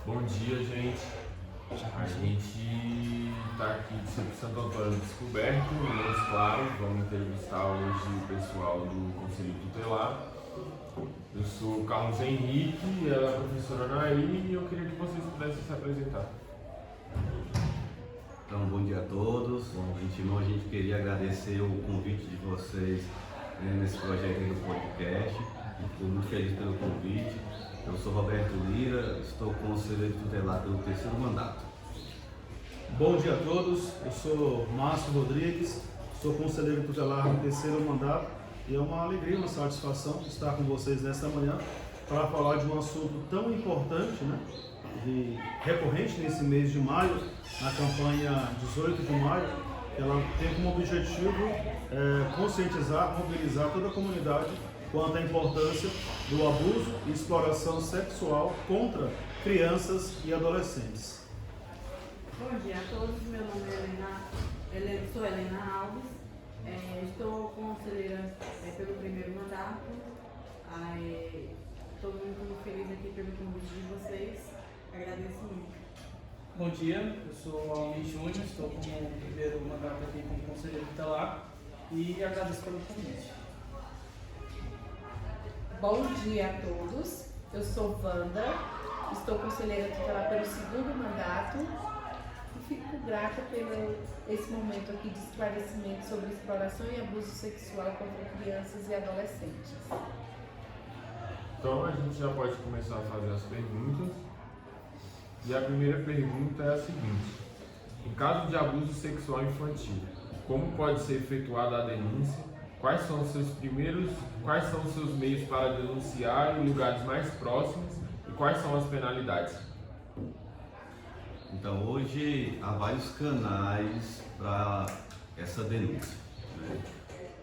Bom dia, gente. A gente está aqui de Santo Antônio Descoberto, em Montes Claros. Vamos entrevistar hoje o pessoal do Conselho Tutelar. Eu sou o Carlos Henrique, ela é a professora Anaí e eu queria que vocês pudessem se apresentar. Então, bom dia a todos. Antemão, a gente queria agradecer o convite de vocês nesse projeto aí do podcast. Estou muito feliz pelo convite. Eu sou Roberto Lira, estou conselheiro tutelar pelo 3º mandato. Bom dia a todos, eu sou Márcio Rodrigues, sou conselheiro tutelar no 3º mandato e é uma alegria, uma satisfação estar com vocês nesta manhã para falar de um assunto tão importante, e recorrente nesse mês de maio, na campanha 18 de maio. Ela tem como objetivo conscientizar, mobilizar toda a comunidade quanto à importância do abuso e exploração sexual contra crianças e adolescentes. Bom dia a todos, meu nome é sou Helena Alves, estou conselheira pelo 1º mandato. Estou muito feliz aqui pelo convite de vocês, agradeço muito. Bom dia, eu sou Almir Júnior, estou como 1º mandato aqui como conselheiro tutelar e agradeço pelo convite. Bom dia a todos, eu sou Wanda, estou conselheira tutelar pelo 2º mandato e fico grata pelo esse momento aqui de esclarecimento sobre exploração e abuso sexual contra crianças e adolescentes. Então a gente já pode começar a fazer as perguntas. E a primeira pergunta é a seguinte: em caso de abuso sexual infantil, como pode ser efetuada a denúncia? Quais são os seus meios para denunciar em lugares mais próximos e quais são as penalidades? Então, hoje há vários canais para essa denúncia.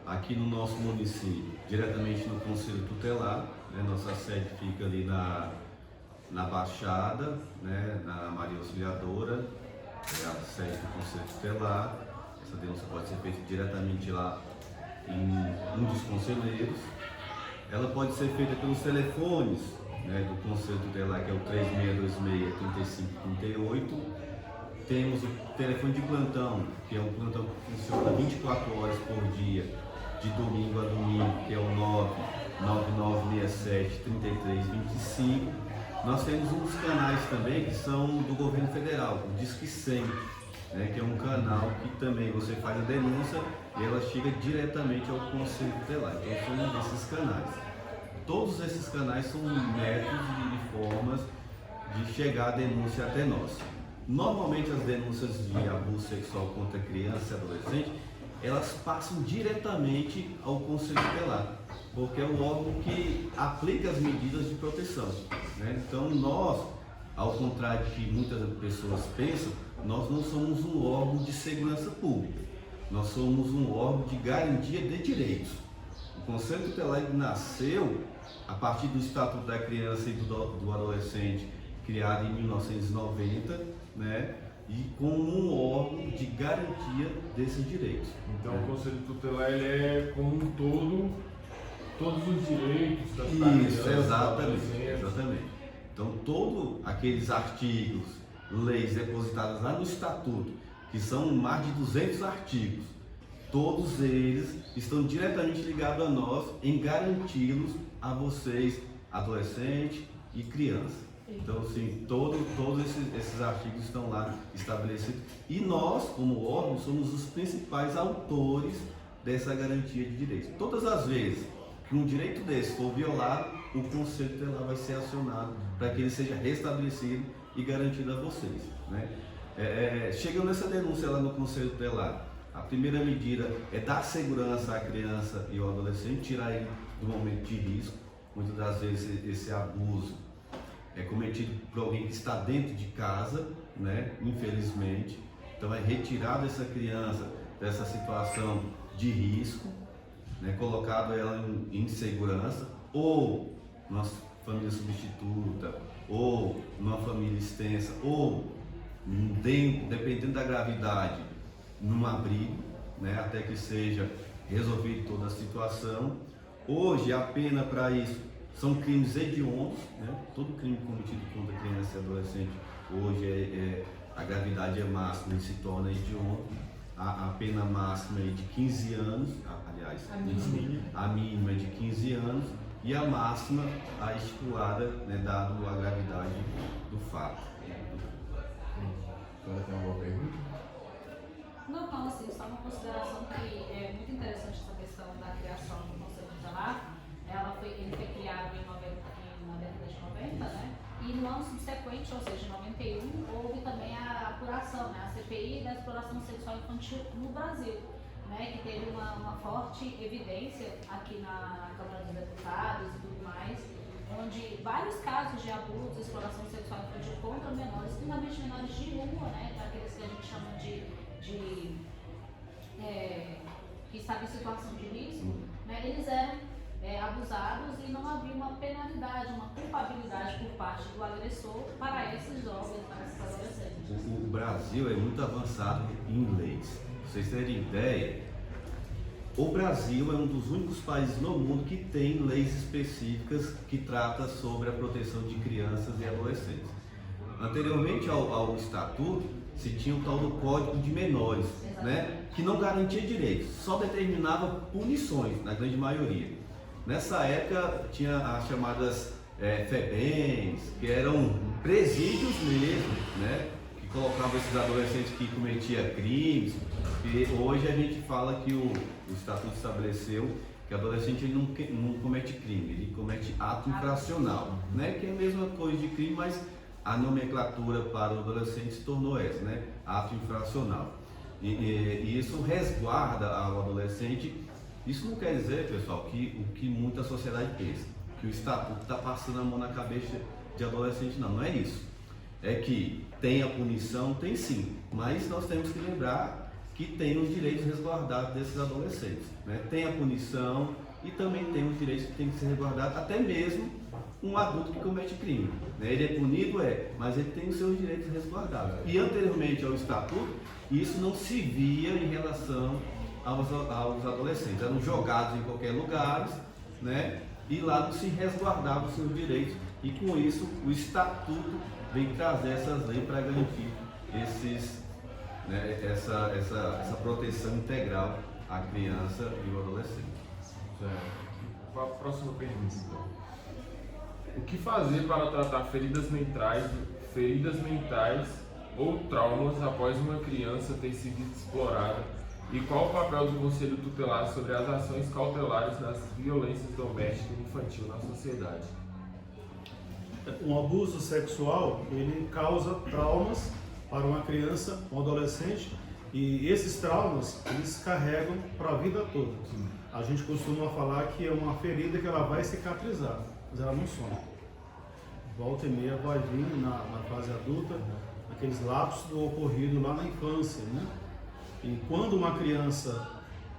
Aqui no nosso município, diretamente no Conselho Tutelar, nossa sede fica ali na Baixada, na Maria Auxiliadora, é a sede do Conselho Tutelar. Essa denúncia pode ser feita diretamente lá em um dos conselheiros. Ela pode ser feita pelos telefones do Conselho Tutelar, que é o 3626-3538. Temos o telefone de plantão, que é um plantão que funciona 24 horas por dia, de domingo a domingo, que é o 99967-3325. Nós temos um dos canais também que são do governo federal, o Disque 100, que é um canal que também você faz a denúncia e ela chega diretamente ao Conselho Tutelar. Então são esses canais. Todos esses canais são métodos e formas de chegar a denúncia até nós. Normalmente as denúncias de abuso sexual contra criança e adolescente, elas passam diretamente ao Conselho Tutelar, porque é o órgão que aplica as medidas de proteção. Então nós, ao contrário do que muitas pessoas pensam, nós não somos um órgão de segurança pública, nós somos um órgão de garantia de direitos. O Conselho Tutelar nasceu a partir do Estatuto da Criança e do Adolescente, criado em 1990, e como um órgão de garantia desses direitos. Então o Conselho Tutelar ele é como um todo, todos os direitos das Isso, crianças, exatamente. Então todos aqueles artigos, leis depositadas lá no Estatuto, que são mais de 200 artigos, todos eles estão diretamente ligados a nós em garanti-los a vocês, adolescentes e crianças. Então, assim, todos esses artigos estão lá estabelecidos e nós, como órgão, somos os principais autores dessa garantia de direitos. Todas as vezes que um direito desse for violado, o Conselho Tutelar vai ser acionado para que ele seja restabelecido e garantido a vocês. Chegando nessa denúncia lá no Conselho Tutelar, a primeira medida é dar segurança à criança e ao adolescente, tirar ele do momento de risco. Muitas das vezes esse abuso é cometido por alguém que está dentro de casa, infelizmente. Então é retirar essa criança dessa situação de risco, colocado ela em segurança, ou numa família substituta, ou numa família extensa, ou dependendo da gravidade, num abrigo, até que seja resolvida toda a situação. Hoje a pena para isso são crimes hediondos, né? Todo crime cometido contra criança e adolescente hoje a gravidade é máxima e se torna hediondo. A pena máxima é de 15 anos, aliás, a mínima é de 15 anos e a máxima a estipulada, né, dado a gravidade do fato. A senhora tem alguma pergunta? Não, assim, só uma consideração que é muito interessante essa questão da criação do Conselho Tutelar. Ele foi criado na década de 90, né? E no ano subsequente, ou seja, em 91, houve também a apuração, né? A CPI da exploração sexual infantil no Brasil, né? Que teve uma forte evidência aqui na Câmara dos Deputados e tudo mais, onde vários casos de abuso e exploração sexual infantil contra menores, principalmente menores de rua, né? Aqueles que a gente chama que estavam em situação de risco, né? Eles eram abusados e não havia uma penalidade, uma culpabilidade por parte do agressor para esses jovens, para esses adolescentes. O Brasil é muito avançado em leis. Pra vocês terem ideia, o Brasil é um dos únicos países no mundo que tem leis específicas que tratam sobre a proteção de crianças e adolescentes. Anteriormente ao Estatuto, se tinha o tal do Código de Menores, né, que não garantia direitos, só determinava punições, na grande maioria. Nessa época tinha as chamadas FEBEMs, que eram presídios mesmo, né, que colocavam esses adolescentes que cometiam crimes. E hoje a gente fala que o Estatuto estabeleceu que o adolescente ele não comete crime, ele comete ato infracional, né, que é a mesma coisa de crime, mas a nomenclatura para o adolescente se tornou essa, né, ato infracional. E isso resguarda ao adolescente. Isso não quer dizer, pessoal, que o que muita sociedade pensa, que o Estatuto está passando a mão na cabeça de adolescente, não é isso. É que tem a punição, tem sim, mas nós temos que lembrar que tem os direitos resguardados desses adolescentes, né? Tem a punição e também tem os direitos que tem que ser resguardados, até mesmo um adulto que comete crime, né? Ele é punido, mas ele tem os seus direitos resguardados. E anteriormente ao Estatuto, isso não se via em relação aos adolescentes, eram jogados em qualquer lugar, né? E lá não se resguardavam os seus direitos, e com isso o Estatuto vem trazer essas leis para garantir essa proteção integral à criança e ao adolescente. Certo. A próxima pergunta, então. O que fazer para tratar feridas mentais ou traumas após uma criança ter sido explorada? E qual o papel do Conselho Tutelar sobre as ações cautelares nas violências domésticas e infantil na sociedade? Um abuso sexual, ele causa traumas para uma criança, um adolescente, e esses traumas, eles carregam para a vida toda. A gente costuma falar que é uma ferida que ela vai cicatrizar, mas ela não some. Volta e meia vai vir na fase adulta, aqueles lapsos do ocorrido lá na infância, né? E quando uma criança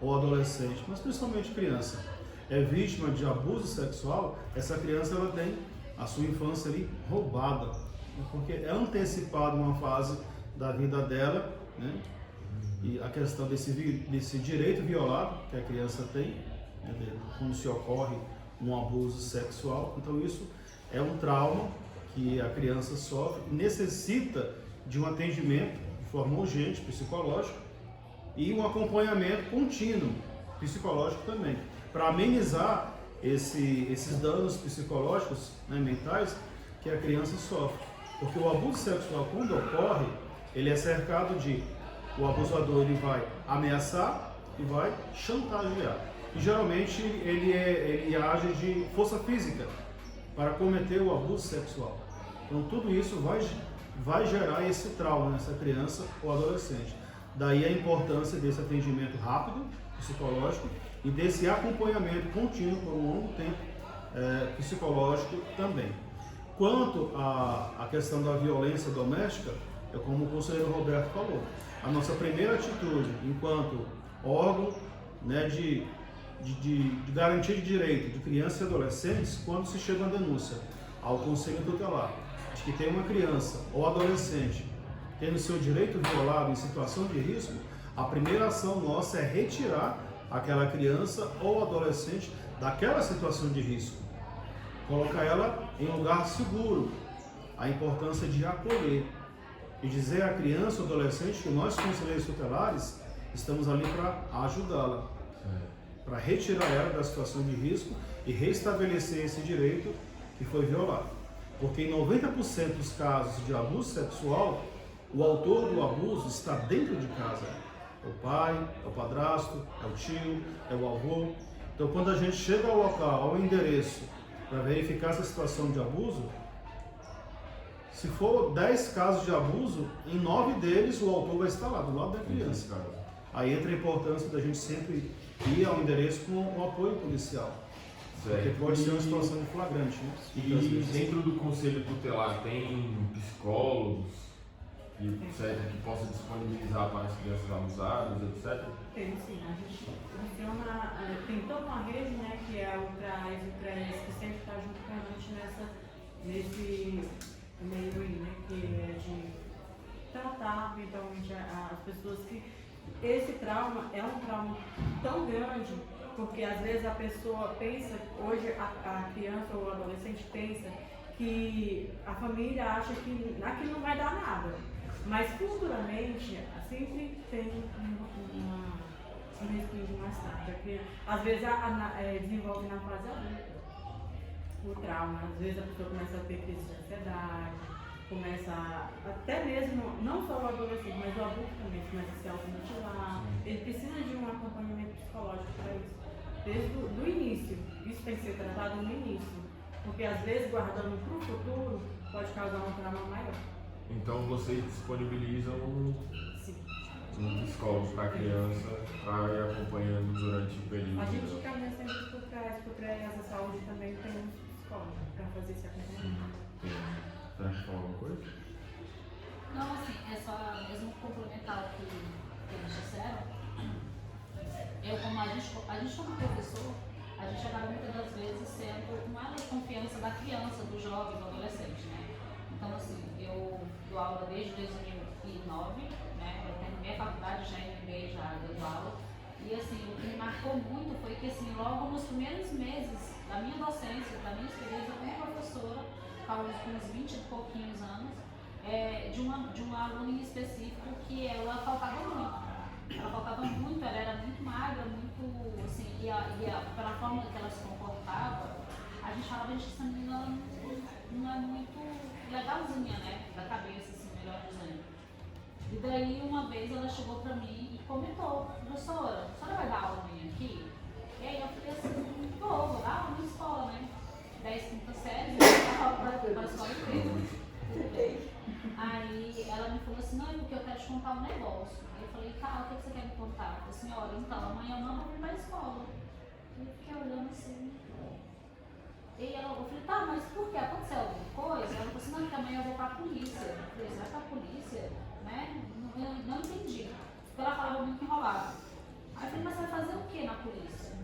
ou adolescente, mas principalmente criança, é vítima de abuso sexual, essa criança ela tem a sua infância ali roubada, porque é antecipada uma fase da vida dela, né? E a questão desse direito violado que a criança tem, né, quando se ocorre um abuso sexual. Então isso é um trauma que a criança sofre, necessita de um atendimento de forma urgente, psicológico, e um acompanhamento contínuo, psicológico também, para amenizar esses danos psicológicos, né, mentais, que a criança sofre. Porque o abuso sexual, quando ocorre, ele é cercado de, o abusador ele vai ameaçar e vai chantagear. E geralmente ele age de força física para cometer o abuso sexual. Então tudo isso vai gerar esse trauma nessa criança ou adolescente. Daí a importância desse atendimento rápido, psicológico, e desse acompanhamento contínuo por um longo tempo psicológico também. Quanto à questão da violência doméstica, é como o conselheiro Roberto falou, a nossa primeira atitude enquanto órgão, né, de garantia de direito de crianças e adolescentes, quando se chega uma denúncia ao Conselho Tutelar de que tem uma criança ou adolescente tendo seu direito violado em situação de risco, a primeira ação nossa é retirar aquela criança ou adolescente daquela situação de risco. colocar ela em um lugar seguro, a importância de acolher e dizer à criança ou adolescente que nós, conselheiros tutelares, estamos ali para ajudá-la, para retirar ela da situação de risco e restabelecer esse direito que foi violado. Porque em 90% dos casos de abuso sexual, o autor do abuso está dentro de casa. É o pai, é o padrasto, é o tio, é o avô. Então, quando a gente chega ao local, ao endereço, para verificar essa situação de abuso, se for 10 casos de abuso, em 9 deles o autor vai estar lá, do lado da criança. Aí entra a importância da gente sempre ir ao endereço com o apoio policial. Porque pode ser uma situação de flagrante, né? E dentro do conselho tutelar tem psicólogos que possam disponibilizar para as crianças abusadas, etc? Tem sim, a gente funciona, tem toda uma rede, né, que é o CRAS, o CRES, que sempre está junto com a gente nesse meio aí, né, que é de tratar eventualmente as pessoas que esse trauma é um trauma tão grande, porque às vezes a pessoa pensa, hoje a criança ou o adolescente pensa que a família acha que aquilo não vai dar nada, mas futuramente sempre tem um respiro mais tarde, porque às vezes desenvolve na fase adulta o trauma, às vezes a pessoa começa a ter crise de ansiedade, até mesmo, não só o adolescente, mas o adulto também começa a se automutilar, ele precisa de um acompanhamento psicológico para isso, desde o início, isso tem que ser tratado no início, porque às vezes guardando para o futuro pode causar um trauma maior. Então vocês disponibilizam Sim. um psicólogo para a criança para ir acompanhando durante o período? A gente caminha sempre por trás, a saúde também tem um psicólogo para fazer esse acompanhamento. Quer falar alguma coisa? Não, assim, é só mesmo complementar o que eles disseram. Como a gente como professor, a gente acaba muitas das vezes sendo uma confiança da criança, do jovem, do adolescente, né? Então, assim, eu dou aula desde 2009, né? Eu terminei a faculdade, já entrei, já dando aula. E, assim, o que me marcou muito foi que, assim, logo nos primeiros meses da minha docência, da minha experiência como professora, com uns 20 e pouquinhos anos, de uma aluna em específico que ela faltava muito. Ela faltava muito, ela era muito magra, muito, assim, pela forma que ela se comportava, a gente falava, gente, essa menina não é muito legalzinha, né, da cabeça, assim, melhor dizendo. E daí, uma vez, ela chegou pra mim e comentou, professora, a senhora vai dar aula minha aqui? E aí eu falei assim, vou dar aula na escola, né, 10, 5 séries, eu tava pra escola inteira. Aí ela me falou assim, não, é porque eu quero te contar um negócio. Aí eu falei, tá, o que você quer me contar? Eu falei assim, olha, então, amanhã eu não vou vir pra escola. Eu fiquei olhando assim. E eu falei, tá, mas por quê? Aconteceu alguma coisa? Ela falou assim, não, porque amanhã eu vou pra polícia. Eu falei, você vai pra polícia? Né? Eu não entendi. Porque ela falava muito enrolado. Aí eu falei, mas você vai fazer o que na polícia?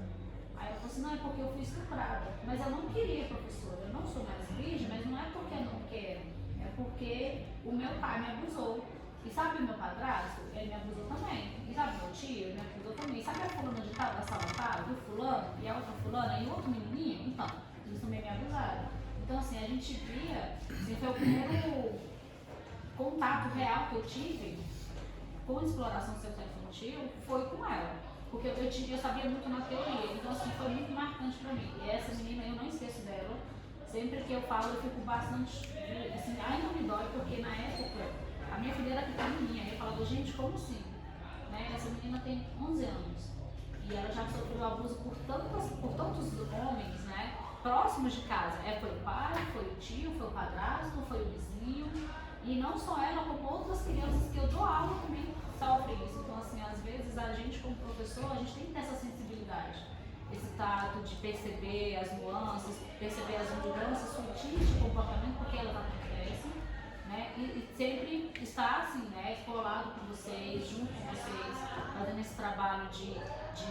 Aí ela falou assim, não, é porque eu fui estuprada. Mas eu não queria, professora, eu não sou mais virgem, mas não é porque eu não quero. É porque o meu pai me abusou. E sabe o meu padrasto? Ele me abusou também. E sabe o meu tio? Ele me abusou também. Sabe a fulana de tal, da sala tal? Do fulano? E a outra fulana? E o outro menininho? Então, eles também me abusaram. Então, assim, a gente via... Assim, foi o primeiro contato real que eu tive com exploração sexual infantil, foi com ela. Porque eu sabia muito na teoria. Então, assim, foi muito marcante pra mim. E essa menina, eu não esqueço dela. Sempre que eu falo, eu fico bastante, assim, ainda me dói, porque na época, a minha filha era pequenininha, e eu falava, gente, como assim? Né? Essa menina tem 11 anos, e ela já sofreu abuso por tantos homens, né, próximos de casa. Foi o pai, foi o tio, foi o padrasto, foi o vizinho, e não só ela, como outras crianças que eu dou aula também sofrem isso. Então, assim, às vezes a gente, como professor, a gente tem que ter essa sensibilidade. Esse tato de perceber as nuances, perceber as mudanças sutis de comportamento, porque elas acontecem, né? E sempre estar assim, né, colado com vocês, junto com vocês, fazendo esse trabalho de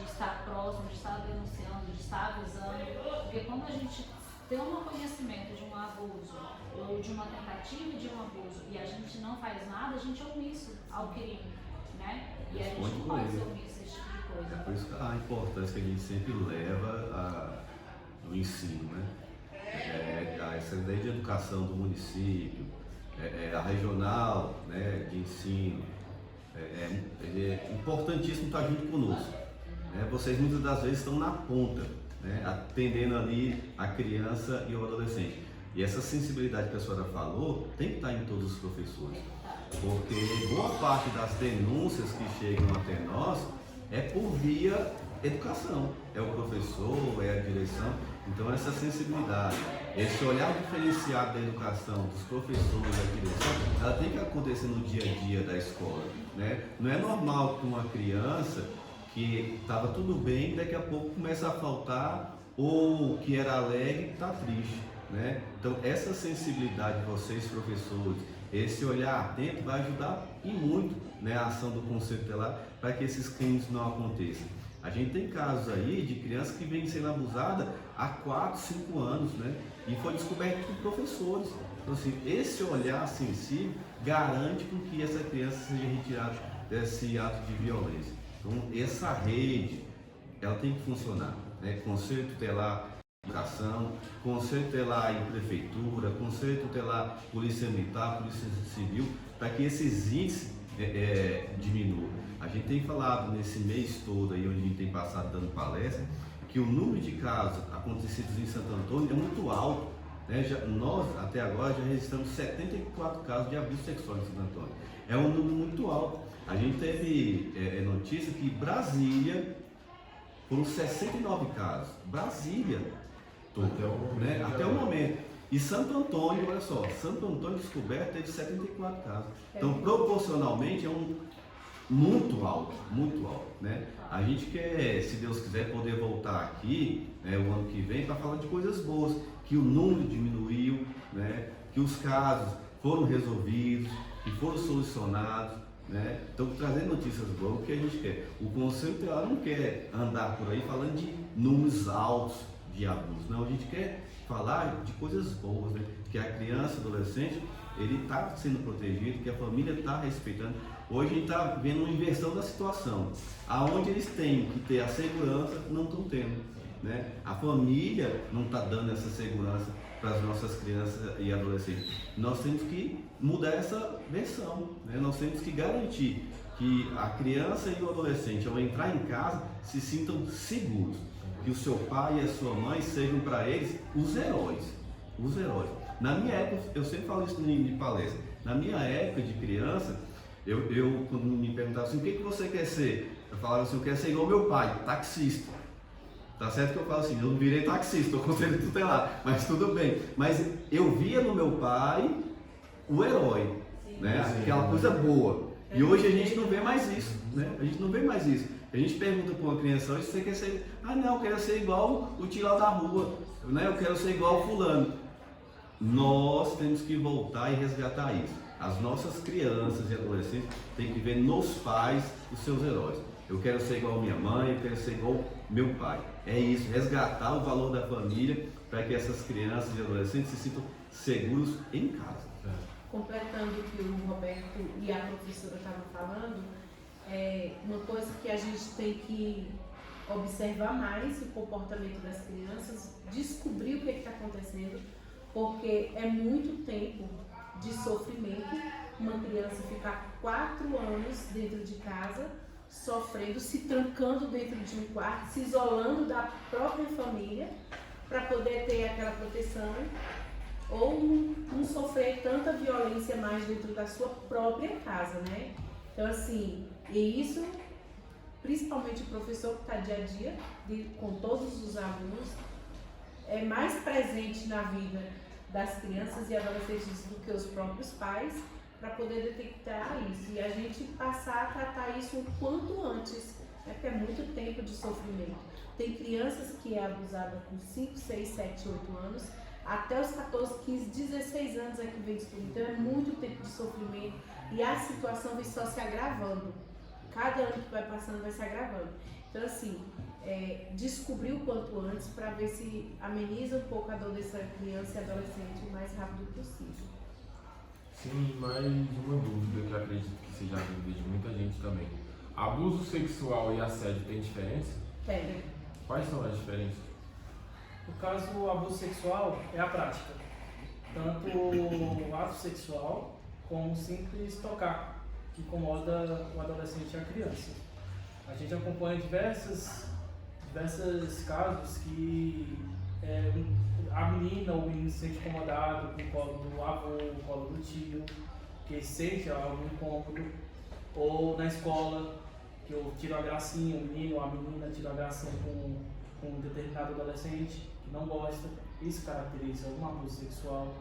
estar próximo, de estar denunciando, de estar avisando, porque quando a gente tem um conhecimento de um abuso ou de uma tentativa de um abuso e a gente não faz nada, a gente é omisso ao crime, né? E a gente não pode ser omisso a esse tipo de coisa. É por isso que a importância que a gente sempre leva no ensino, né? essa lei de educação do município, a regional, né, de ensino, é importantíssimo estar junto conosco. Né? Vocês muitas das vezes estão na ponta, né, atendendo ali a criança e o adolescente. E essa sensibilidade que a senhora falou tem que estar em todos os professores, porque boa parte das denúncias que chegam até nós é por via educação, é o professor, é a direção. Então essa sensibilidade, esse olhar diferenciado da educação, dos professores, da direção, ela tem que acontecer no dia a dia da escola, né? Não é normal que uma criança que estava tudo bem, daqui a pouco começa a faltar, ou que era alegre está triste, né? Então essa sensibilidade de vocês, professores, esse olhar atento vai ajudar e muito, né, a ação do Conselho Tutelar para que esses crimes não aconteçam. A gente tem casos aí de crianças que vêm sendo abusadas há 4, 5 anos, né? E foi descoberto por professores. Então, assim, esse olhar sensível garante com que essa criança seja retirada desse ato de violência. Então, essa rede, ela tem que funcionar, né? Conselho Tutelar em Educação, Conselho Tutelar em Prefeitura, Conselho Tutelar Polícia Militar, Polícia Civil, para que esses índices diminuam. A gente tem falado nesse mês todo aí, onde a gente tem passado dando palestra, que o número de casos acontecidos em Santo Antônio é muito alto, né? Nós, até agora, já registramos 74 casos de abuso sexual em Santo Antônio. É um número muito alto. A gente teve notícia que Brasília foram 69 casos. Brasília, até o momento. E Santo Antônio, olha só, Santo Antônio descoberto teve 74 casos. Então, proporcionalmente, é muito alto, né? A gente quer, se Deus quiser, poder voltar aqui, né, o ano que vem para falar de coisas boas, que o número diminuiu, né, que os casos foram resolvidos, que foram solucionados, né? Então, trazer notícias boas, o que a gente quer. O Conselho Tutelar não quer andar por aí falando de números altos de abuso, não, a gente quer falar de coisas boas, né? Que a criança, adolescente, ele está sendo protegido, que a família está respeitando. Hoje a gente está vendo uma inversão da situação, aonde eles têm que ter a segurança, não estão tendo, né? A família não está dando essa segurança para as nossas crianças e adolescentes. Nós temos que mudar essa versão, né? Nós temos que garantir que a criança e o adolescente, ao entrar em casa, se sintam seguros, que o seu pai e a sua mãe sejam para eles os heróis. Na minha época, eu sempre falo isso de palestra, na minha época de criança, eu quando me perguntavam assim, o que você quer ser? Eu falava assim, eu quero ser igual meu pai, taxista. Tá certo que eu falo assim, eu não virei taxista, estou conselho tutelar, mas tudo bem. Mas eu via no meu pai o herói, né? Aquela coisa boa. E hoje a gente não vê mais isso, né? A gente não vê mais isso. A gente pergunta para uma criança hoje, você quer ser... Ah não, eu quero ser igual o tio lá da rua, né? Eu quero ser igual o fulano. Nós temos que voltar e resgatar isso. As nossas crianças e adolescentes têm que ver nos pais os seus heróis. Eu quero ser igual a minha mãe, eu quero ser igual meu pai. É isso, resgatar o valor da família para que essas crianças e adolescentes se sintam seguros em casa. Completando o que o Roberto e a professora estavam falando, uma coisa que a gente tem que observar mais o comportamento das crianças, descobrir o que está acontecendo, porque é muito tempo de sofrimento uma criança ficar 4 anos dentro de casa, sofrendo, se trancando dentro de um quarto, se isolando da própria família para poder ter aquela proteção, ou não sofrer tanta violência mais dentro da sua própria casa, né? Então, assim, e isso, principalmente o professor que está dia a dia, com todos os alunos, é mais presente na vida das crianças e adolescentes do que os próprios pais, para poder detectar isso e a gente passar a tratar isso o quanto antes, né? Porque é muito tempo de sofrimento. Tem crianças que é abusada com 5, 6, 7, 8 anos, até os 14, 15, 16 anos é que vem descobrir. Então é muito tempo de sofrimento e a situação vem só se agravando. Cada ano que vai passando vai se agravando. Então assim, descobrir o quanto antes para ver se ameniza um pouco a dor dessa criança e adolescente o mais rápido possível. Sim, mais uma dúvida que eu acredito que seja a dúvida de muita gente também. Abuso sexual e assédio tem diferença? Tem. Quais são as diferenças? No caso, o abuso sexual é a prática, tanto o ato sexual como o simples tocar, que incomoda o adolescente e a criança. A gente acompanha diversos casos que a menina ou o menino se sente incomodado com o colo do avô, o colo do tio, que sente algum incômodo, ou na escola, que eu tiro a gracinha, o menino ou a menina tira a gracinha com um determinado adolescente que não gosta. Isso caracteriza um abuso sexual.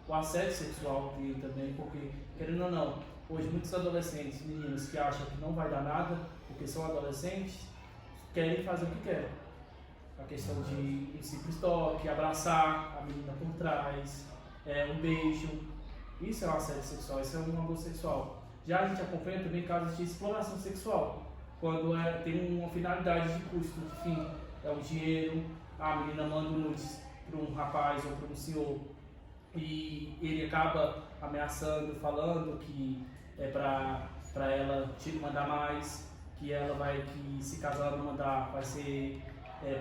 O assédio sexual tem também, porque, querendo ou não, hoje muitos adolescentes, meninos que acham que não vai dar nada, porque são adolescentes, querem fazer o que querem. A questão de um simples toque, abraçar a menina por trás, um beijo. Isso é um assédio sexual, isso é um abuso sexual. Já a gente acompanha também casos de exploração sexual, quando tem uma finalidade de custo, de fim, é o dinheiro, a menina manda nudes para um rapaz ou para um senhor e ele acaba ameaçando, falando que é para ela mandar mais, que ela que se caso ela não mandar, vai ser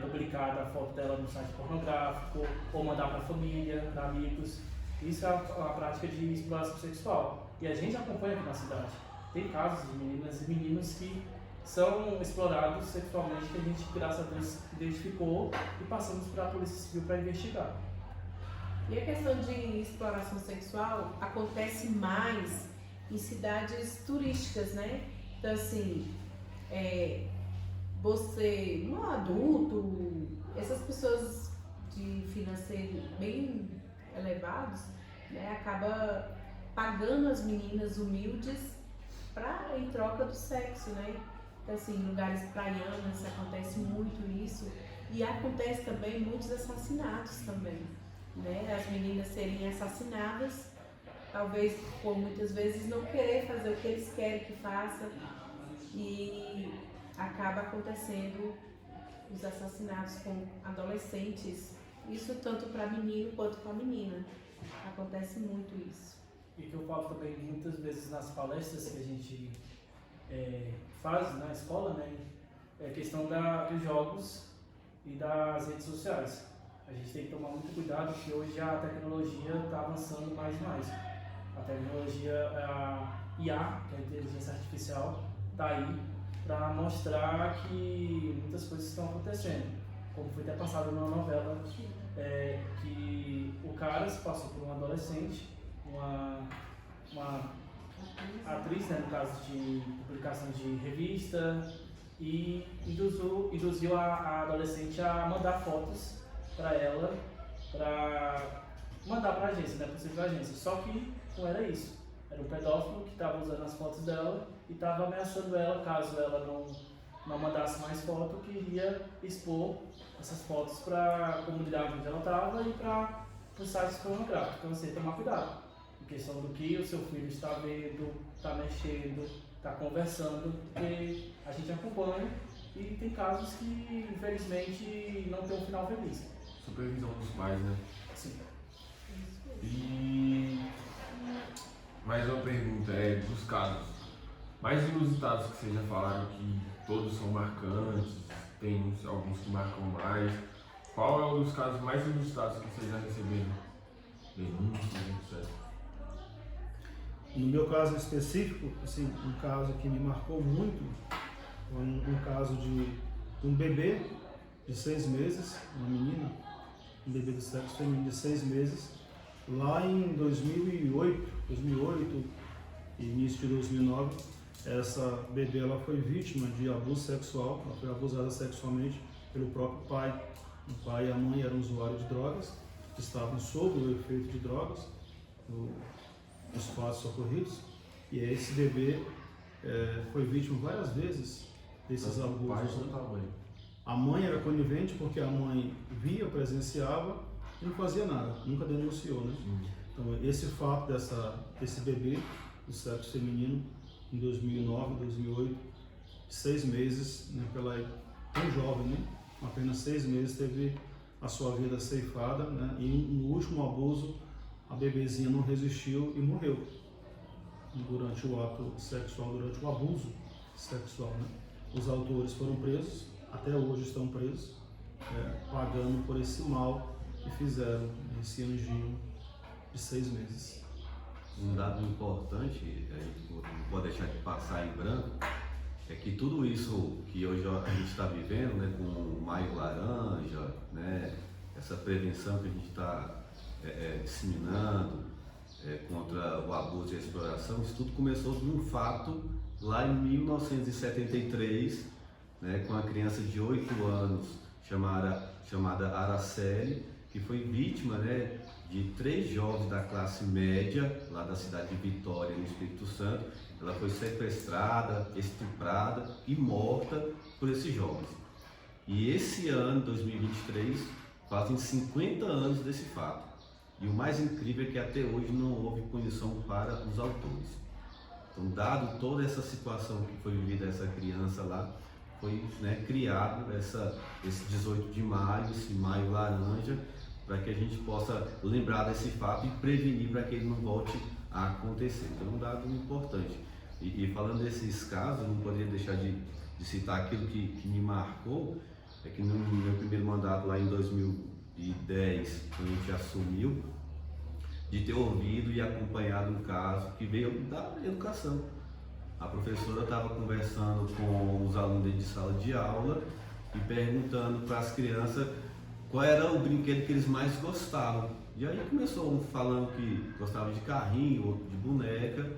publicada a foto dela no site pornográfico, ou mandar para a família, para amigos. Isso é a prática de exploração sexual. E a gente acompanha aqui na cidade. Tem casos de meninas e meninos que são explorados sexualmente, que a gente, graças a Deus, identificou e passamos para a Polícia Civil para investigar. E a questão de exploração sexual acontece mais em cidades turísticas, né? Então, assim, você, um adulto, essas pessoas de financeiro bem elevados, né, acaba pagando as meninas humildes em troca do sexo, né? Então, assim, em lugares praianos acontece muito isso, e acontece também muitos assassinatos também, né? As meninas serem assassinadas, talvez por muitas vezes não querer fazer o que eles querem que faça, e acaba acontecendo os assassinatos com adolescentes, isso tanto para menino quanto para menina, acontece muito isso. E que eu falo também muitas vezes nas palestras que a gente faz na escola, né, é a questão dos jogos e das redes sociais. A gente tem que tomar muito cuidado, porque hoje a tecnologia está avançando mais e mais. A tecnologia, a IA, que é a inteligência artificial, está aí para mostrar que muitas coisas estão acontecendo. Como foi até passado numa novela, que o cara se passou por um adolescente, uma atriz, né, no caso de publicação de revista, e induziu a adolescente a mandar fotos para ela, para mandar para a agência, né, para o serviço da agência. Só que não era isso. Era um pedófilo que estava usando as fotos dela e estava ameaçando ela, caso ela não mandasse mais foto, que iria expor essas fotos para a comunidade onde ela estava e para os sites pornográficos. Então, você tomar cuidado. Em questão do que o seu filho está vendo, está mexendo, está conversando, porque a gente acompanha e tem casos que, infelizmente, não tem um final feliz. Supervisão dos pais, né? Sim. E mais uma pergunta, dos casos mais inusitados que vocês já falaram, que todos são marcantes, tem alguns que marcam mais. Qual é um dos casos mais inusitados que vocês já receberam? Denúncias, etc. No meu caso específico, assim, um caso que me marcou muito foi um caso de um bebê de 6 meses, uma menina, um bebê do sexo feminino de 6 meses, lá em 2008 e início de 2009, essa bebê ela foi vítima de abuso sexual, ela foi abusada sexualmente pelo próprio pai. O pai e a mãe eram usuários de drogas, estavam sob o efeito de drogas nos fatos ocorridos, e esse bebê foi vítima várias vezes desses abusos. A mãe era conivente porque a mãe via, presenciava e não fazia nada, nunca denunciou, né? Então esse fato desse bebê do sexo feminino em 2009, 2008, 6 meses, né, tão jovem, né? Apenas 6 meses teve a sua vida ceifada, né? E no último abuso a bebezinha não resistiu e morreu durante o ato sexual, durante o abuso sexual, né? Os autores foram presos, até hoje estão presos, pagando por esse mal que fizeram nesse anjinho de 6 meses. Um dado importante, a gente não pode deixar de passar em branco, é que tudo isso que hoje a gente está vivendo, né, com o Maio Laranja, né, essa prevenção que a gente está disseminando contra o abuso e a exploração, isso tudo começou de um fato lá em 1973, né, com uma criança de 8 anos chamada Araceli, que foi vítima, né, de 3 jovens da classe média, lá da cidade de Vitória, no Espírito Santo. Ela foi sequestrada, estuprada e morta por esses jovens. E esse ano, 2023, fazem 50 anos desse fato. E o mais incrível é que até hoje não houve punição para os autores. Então, dado toda essa situação que foi vivida essa criança lá, foi, né, criado esse 18 de maio, esse Maio Laranja, para que a gente possa lembrar desse fato e prevenir para que ele não volte a acontecer. Então, é um dado importante. E falando desses casos, eu não poderia deixar de citar aquilo que me marcou, é que no meu primeiro mandato lá em 2010, quando a gente assumiu, de ter ouvido e acompanhado um caso que veio da educação. A professora estava conversando com os alunos de sala de aula e perguntando para as crianças qual era o brinquedo que eles mais gostavam. E aí começou um falando que gostava de carrinho, outro de boneca,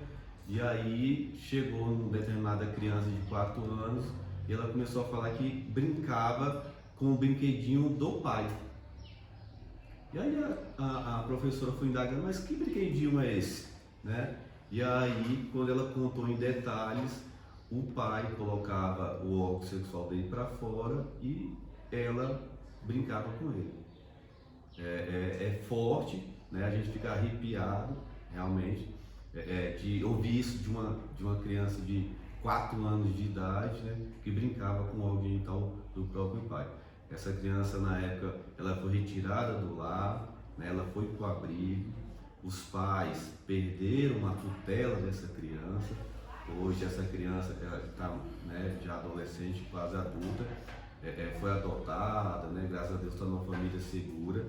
e aí chegou uma determinada criança de 4 anos e ela começou a falar que brincava com o brinquedinho do pai. E aí a professora foi indagar, mas que brinquedinho é esse? Né? E aí, quando ela contou em detalhes, o pai colocava o órgão sexual dele para fora e ela brincava com ele. É forte, né? A gente fica arrepiado, realmente, de ouvir isso de uma criança de 4 anos de idade, né? Que brincava com o órgão genital do próprio pai. Essa criança, na época, ela foi retirada do lar, né? Ela foi para o abrigo, os pais perderam a tutela dessa criança. Hoje essa criança está, né, já adolescente, quase adulta, foi adotada, né? Graças a Deus está numa família segura,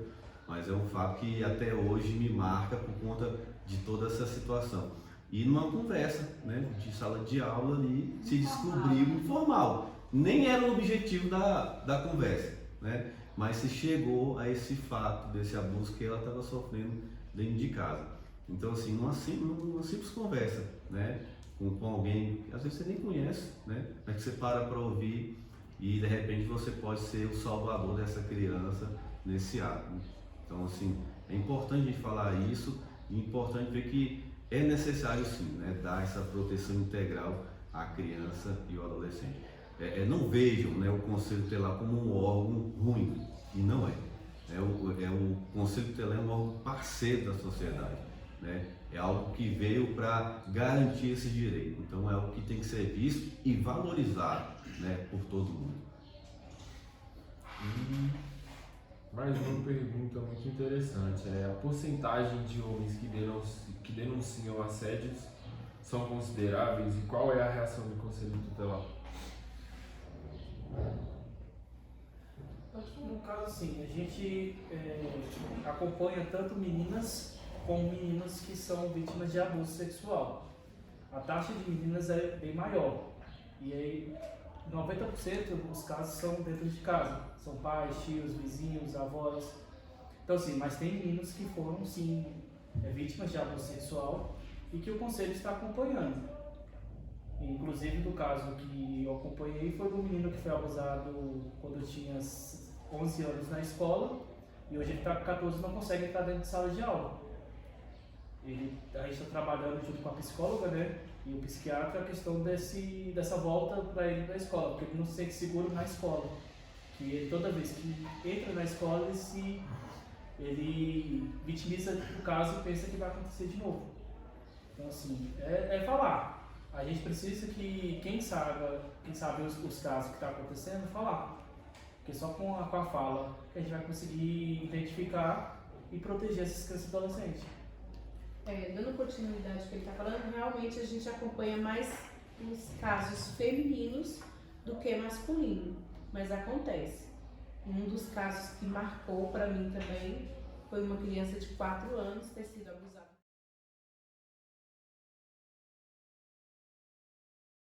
mas é um fato que até hoje me marca por conta de toda essa situação. E numa conversa, né, de sala de aula ali, se descobriu informal. Nem era o objetivo da conversa, né? Mas se chegou a esse fato desse abuso que ela estava sofrendo dentro de casa. Então, assim, uma simples conversa, né, com alguém que às vezes você nem conhece, né, mas que você para ouvir e de repente você pode ser o salvador dessa criança nesse ato. Então, assim, é importante a gente falar isso e é importante ver que é necessário, sim, né, dar essa proteção integral à criança e ao adolescente. Não vejam, né, o Conselho Tutelar como um órgão ruim, e não é. O Conselho Tutelar é um órgão parceiro da sociedade, né? É algo que veio para garantir esse direito. Então é algo que tem que ser visto e valorizado, né, por todo mundo. Mais uma pergunta muito interessante, a porcentagem de homens que denunciam assédios são consideráveis e qual é a reação do Conselho Tutelar? No caso, assim, a gente acompanha tanto meninas como meninos que são vítimas de abuso sexual. A taxa de meninas é bem maior. E aí, 90% dos casos são dentro de casa. São pais, tios, vizinhos, avós. Então, assim, mas tem meninos que foram, sim, vítimas de abuso sexual e que o Conselho está acompanhando. Inclusive, do caso que eu acompanhei foi do menino que foi abusado quando tinha 11 anos na escola e hoje ele está com 14 e não consegue entrar dentro de sala de aula. A gente está trabalhando junto com a psicóloga, né, e o psiquiatra a questão dessa volta para ele para a escola, porque ele não se sente seguro na escola. Que ele, toda vez que entra na escola, ele vitimiza o caso e pensa que vai acontecer de novo. Então, assim, falar. A gente precisa que quem sabe os casos que estão acontecendo, falar. Porque só com a fala que a gente vai conseguir identificar e proteger essas crianças e adolescentes. Dando continuidade ao que ele está falando, realmente a gente acompanha mais os casos femininos do que masculino, mas acontece. Um dos casos que marcou para mim também foi uma criança de 4 anos ter sido abusada